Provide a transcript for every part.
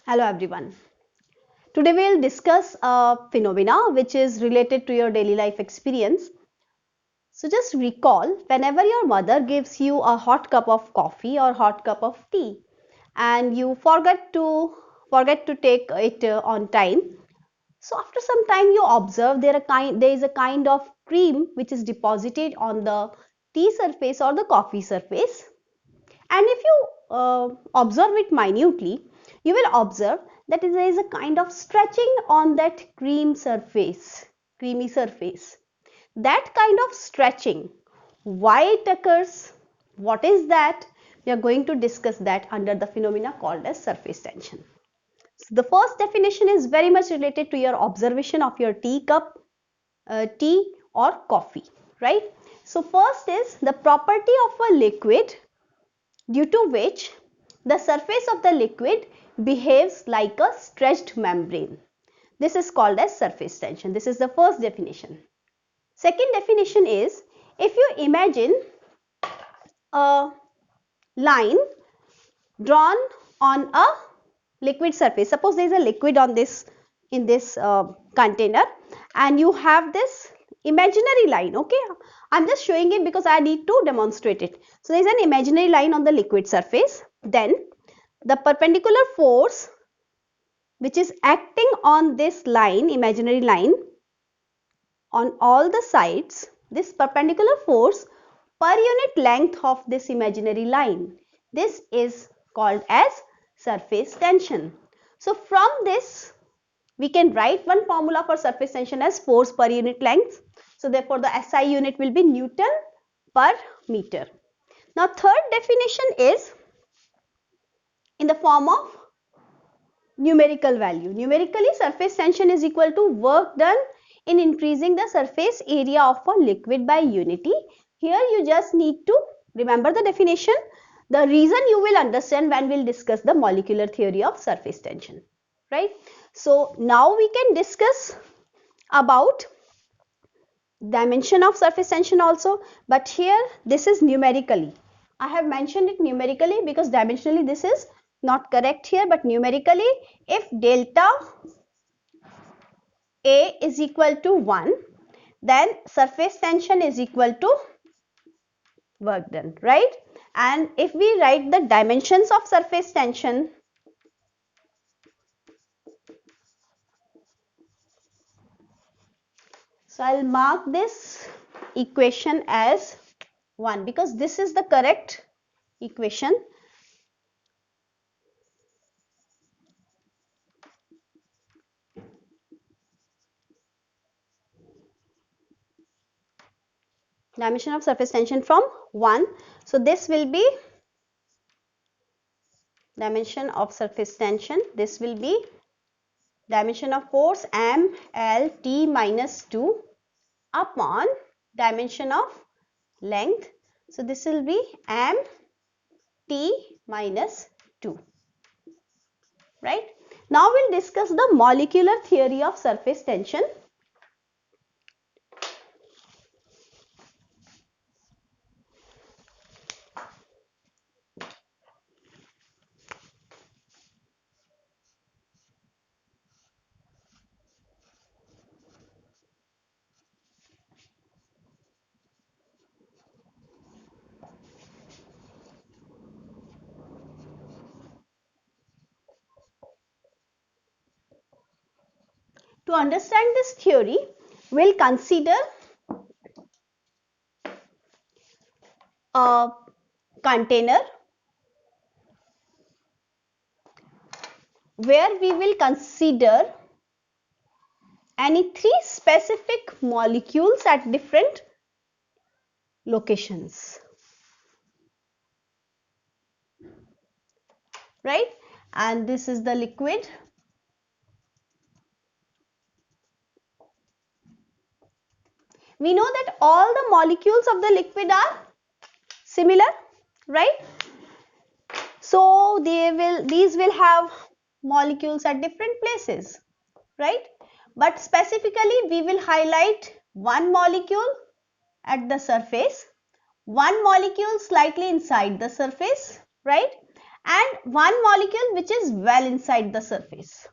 Hello everyone. Today we'll discuss a phenomena which is related to your daily life experience. So just recall whenever your mother gives you a hot cup of coffee or hot cup of tea and you forget to take it on time. So after some time you observe there is a kind of cream which is deposited on the tea surface or the coffee surface, and if you observe it minutely, you will observe that there is a kind of stretching on that creamy surface. That kind of stretching, why it occurs, what is that? We are going to discuss that under the phenomena called as surface tension. So the first definition is very much related to your observation of your tea or coffee, right? So first is the property of a liquid due to which the surface of the liquid behaves like a stretched membrane. This is called as surface tension. This is the first definition. Second definition is, if you imagine a line drawn on a liquid surface. Suppose there is a liquid on this in this container, and you have this imaginary line. Okay, I'm just showing it because I need to demonstrate it. So there is an imaginary line on the liquid surface. Then the perpendicular force which is acting on this line, imaginary line, on all the sides, this perpendicular force per unit length of this imaginary line, this is called as surface tension. So from this we can write one formula for surface tension as force per unit length. So therefore the SI unit will be Newton per meter. Now third definition is in the form of numerical value. Numerically, surface tension is equal to work done in increasing the surface area of a liquid by unity. Here you just need to remember the definition. The reason you will understand when we'll discuss the molecular theory of surface tension, right? So now we can discuss about dimension of surface tension also, but here this is numerically. I have mentioned it numerically because dimensionally this is not correct here, but numerically, if delta A is equal to 1, then surface tension is equal to work done, right? And if we write the dimensions of surface tension, so I'll mark this equation as 1 because this is the correct equation. Dimension of surface tension from 1. So this will be dimension of surface tension. This will be dimension of force M L T minus 2 upon dimension of length. So this will be M T minus 2. Right? Now we'll discuss the molecular theory of surface tension. To understand this theory, we'll consider a container where we will consider any three specific molecules at different locations, right? And this is the liquid. We know that all the molecules of the liquid are similar, right? So these will have molecules at different places, right? But specifically we will highlight one molecule at the surface, one molecule slightly inside the surface, right? And one molecule which is well inside the surface.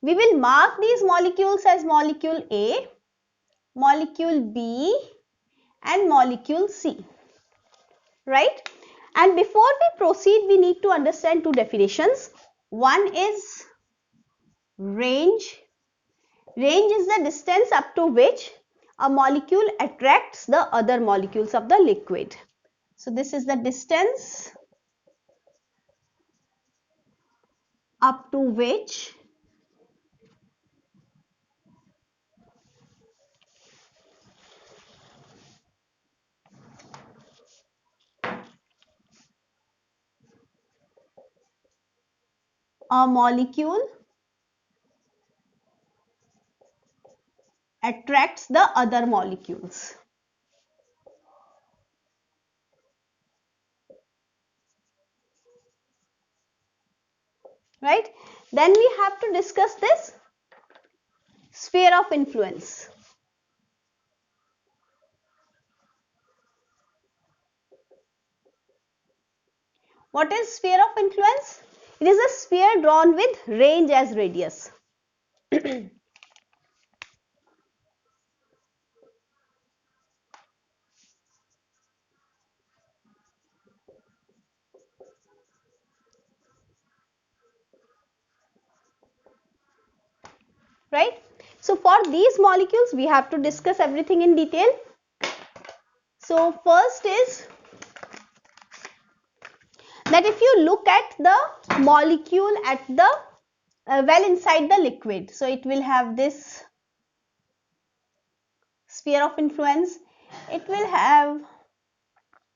We will mark these molecules as molecule A, molecule B and molecule C, right? And before we proceed, we need to understand two definitions. One is range. Range is the distance up to which a molecule attracts the other molecules of the liquid. So this is the distance up to which a molecule attracts the other molecules. Right? Then we have to discuss this sphere of influence. What is sphere of influence? It is a sphere drawn with range as radius. Right? So for these molecules, we have to discuss everything in detail. So first is that if you look at the molecule at the well inside the liquid, so it will have this sphere of influence, it will have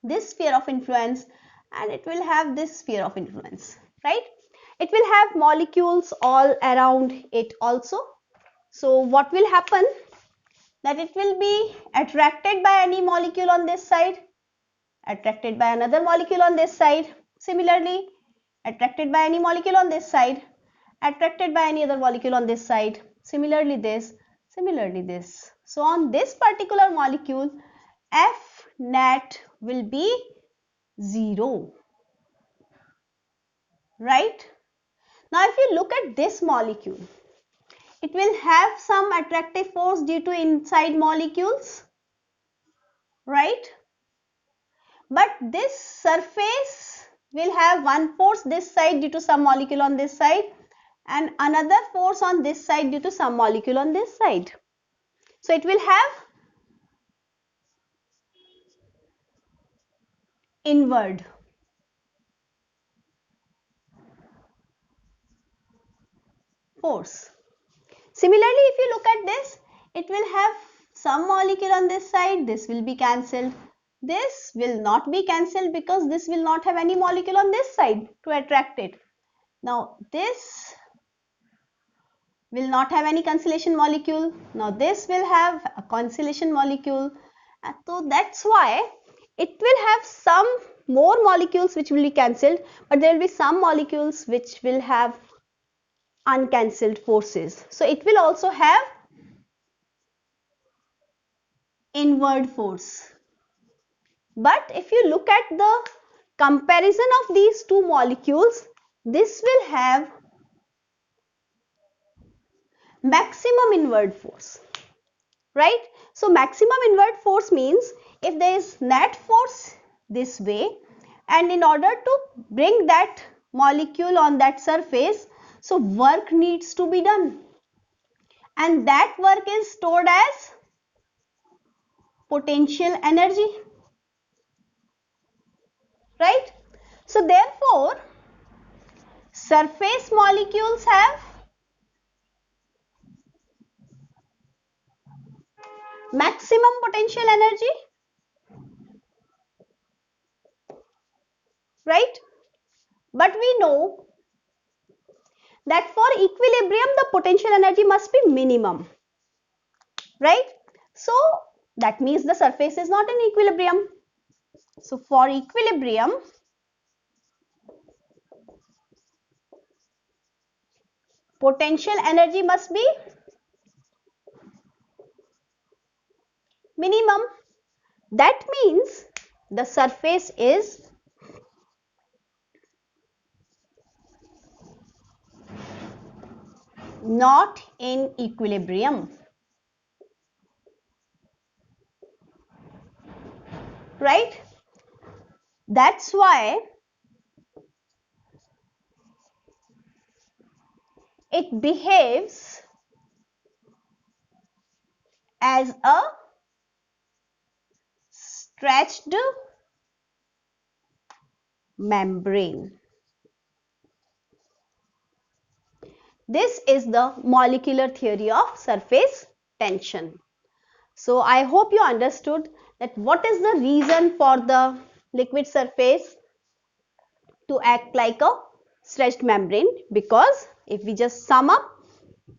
this sphere of influence, and it will have this sphere of influence, right? It will have molecules all around it also. So what will happen, that it will be attracted by any molecule on this side, attracted by another molecule on this side, similarly attracted by any molecule on this side, attracted by any other molecule on this side, similarly this, similarly this. So on this particular molecule, F net will be 0, right? Now if you look at this molecule, it will have some attractive force due to inside molecules, right? But this surface will have one force this side due to some molecule on this side and another force on this side due to some molecule on this side. So it will have inward. Force. Similarly, if you look at this, it will have some molecule on this side, this will be cancelled. This will not be cancelled because this will not have any molecule on this side to attract it. Now this will not have any cancellation molecule. Now this will have a cancellation molecule. So that's why it will have some more molecules which will be cancelled, but there will be some molecules which will have uncancelled forces. So it will also have inward force. But if you look at the comparison of these two molecules, this will have maximum inward force, right? So maximum inward force means if there is net force this way, and in order to bring that molecule on that surface, so work needs to be done, and that work is stored as potential energy, right? So therefore surface molecules have maximum potential energy, right? But we know that for equilibrium the potential energy must be minimum, right? So that means the surface is not in equilibrium. So for equilibrium, potential energy must be minimum. That means the surface is not in equilibrium. Right? That's why it behaves as a stretched membrane. This is the molecular theory of surface tension. So I hope you understood that what is the reason for the liquid surface to act like a stretched membrane, because if we just sum up,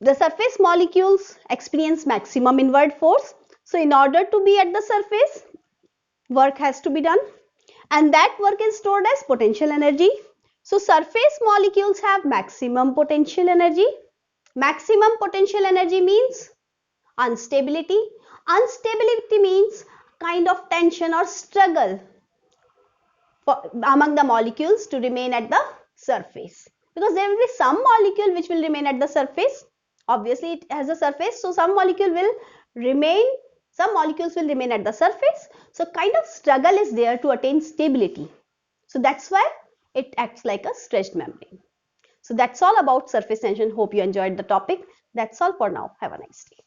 the surface molecules experience maximum inward force. So in order to be at the surface, work has to be done, and that work is stored as potential energy. So surface molecules have maximum potential energy. Maximum potential energy means instability. Instability means kind of tension or struggle among the molecules to remain at the surface, because there will be some molecule which will remain at the surface. Obviously it has a surface, so some molecules will remain at the surface. So kind of struggle is there to attain stability. So that's why it acts like a stretched membrane. So that's all about surface tension. Hope you enjoyed the topic. That's all for now. Have a nice day.